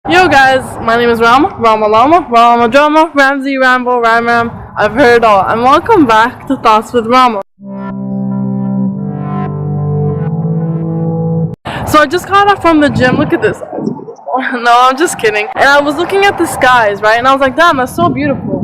Yo guys, my name is Rama Drama, Ramsey, Rambo, Ram. I've heard it all. And welcome back to Thoughts with Rama. So I just got off from the gym. Look at this. No, I'm just kidding. And I was looking at the skies, right? And I was like, damn, that's so beautiful.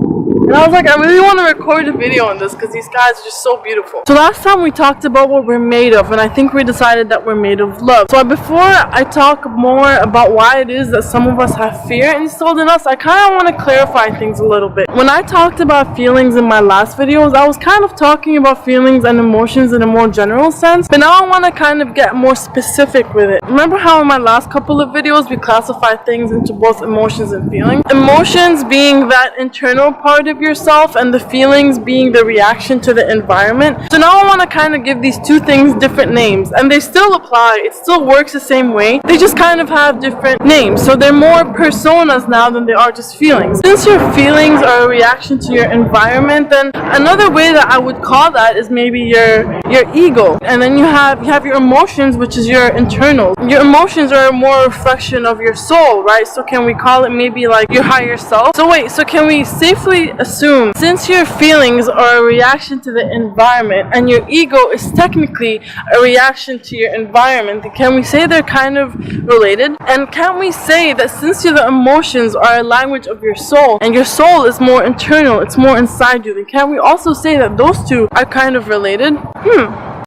And I was like, I really want to record a video on this because these skies are just so beautiful. So last time we talked about what we're made of, and I think we decided that we're made of love. So before I talk more about why it is that some of us have fear installed in us, I kind of want to clarify things a little bit. When I talked about feelings in my last videos, I was kind of talking about feelings and emotions in a more general sense, but now I want to kind of get more specific with it. Remember how in my last couple of videos we classified things into both emotions and feelings? Emotions being that internal part of yourself and the feelings being the reaction to the environment. So now I want to kind of give these two things different names, and they still apply. It still works the same way. They just kind of have different names. So they're more personas now than they are just feelings. Since your feelings are a reaction to your environment, then another way that I would call that is maybe your ego. And then you have your emotions, which is your internal. Your emotions are more a reflection of your soul, right? So can we call it maybe like your higher self? So wait, so can we safely assume, since your feelings are a reaction to the environment and your ego is technically a reaction to your environment, can we say they're kind of related? And can we say that since the emotions are a language of your soul and your soul is more internal, it's more inside you, then can we also say that those two are kind of related?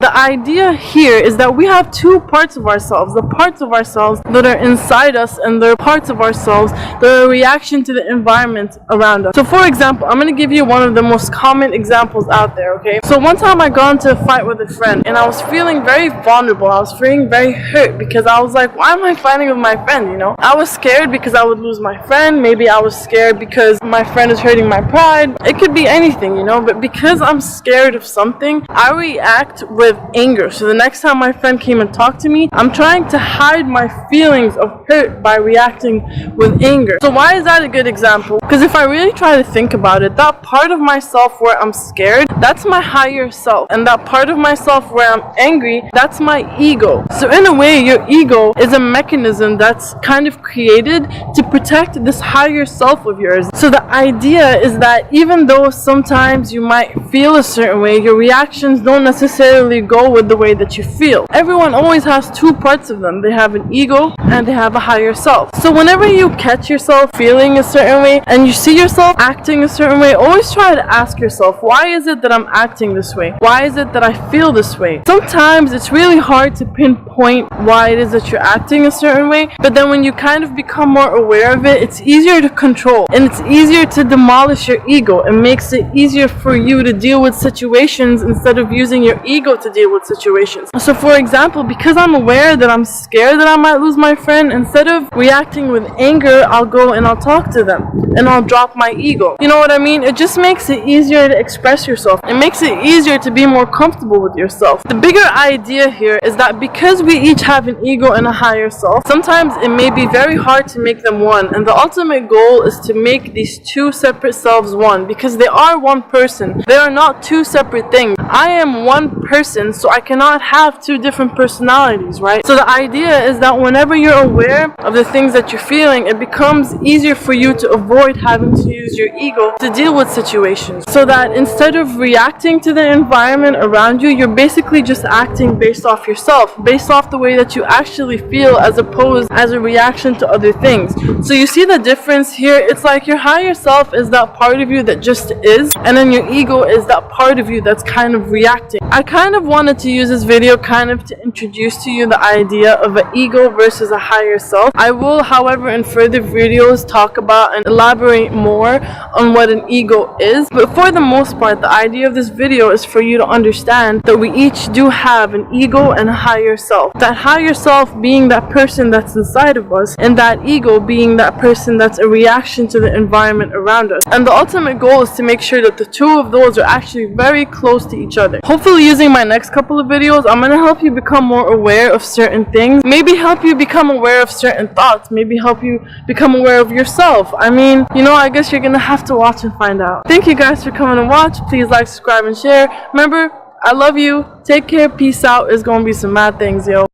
The idea here is that we have two parts of ourselves. The parts of ourselves that are inside us and the parts of ourselves that are a reaction to the environment around us. So for example, I'm going to give you one of the most common examples out there, okay? So one time I got into a fight with a friend and I was feeling very vulnerable. I was feeling very hurt because I was like, why am I fighting with my friend, you know? I was scared because I would lose my friend. Maybe I was scared because my friend is hurting my pride. It could be anything, you know? But because I'm scared of something, I react with anger. So the next time my friend came and talked to me, I'm trying to hide my feelings of hurt by reacting with anger. So why is that a good example? Because if I really try to think about it, that part of myself where I'm scared, that's my higher self. And that part of myself where I'm angry, that's my ego. So in a way, your ego is a mechanism that's kind of created to protect this higher self of yours. So the idea is that even though sometimes you might feel a certain way, your reactions don't necessarily go with the way that you feel. Everyone always has two parts of them. They have an ego and they have a higher self. So whenever you catch yourself feeling a certain way and you see yourself acting a certain way, always try to ask yourself, why is it that I'm acting this way? Why is it that I feel this way? Sometimes it's really hard to pinpoint why it is that you're acting a certain way, but then when you kind of become more aware of it, it's easier to control and it's easier to demolish your ego. It makes it easier for you to deal with situations instead of using your ego to deal with situations. So for example, because I'm aware that I'm scared that I might lose my friend, instead of reacting with anger, I'll go and I'll talk to them and I'll drop my ego. You know what I mean? It just makes it easier to express yourself. It makes it easier to be more comfortable with yourself. The bigger idea here is that because we each have an ego and a higher self, sometimes it may be very hard to make them one, and the ultimate goal is to make these two separate selves one, because they are one person. They are not two separate things. I am one person, so I cannot have two different personalities, right? So the idea is that whenever you're aware of the things that you're feeling, it becomes easier for you to avoid having to use your ego to deal with situations. So that instead of reacting to the environment around you, you're basically just acting based off yourself, based off the way that you actually feel, as opposed as a reaction to other things. So you see the difference here? It's like your higher self is that part of you that just is, and then your ego is that part of you that's kind of reacting. I kind of wanted to use this video kind of to introduce to you the idea of an ego versus a higher self. I will, however, in further videos talk about and elaborate more on what an ego is, but for the most part, the idea of this video is for you to understand that we each do have an ego and a higher self. That higher self being that person that's inside of us, and that ego being that person that's a reaction to the environment around us. And the ultimate goal is to make sure that the two of those are actually very close to each other. Hopefully using my next couple of videos, I'm going to help you become more aware of certain things, maybe help you become aware of certain thoughts, maybe help you become aware of yourself. I mean, you know, I guess you're going to have to watch and find out. Thank you guys for coming and watch. Please like, subscribe, and share. Remember, I love you. Take care. Peace out. It's going to be some mad things, yo.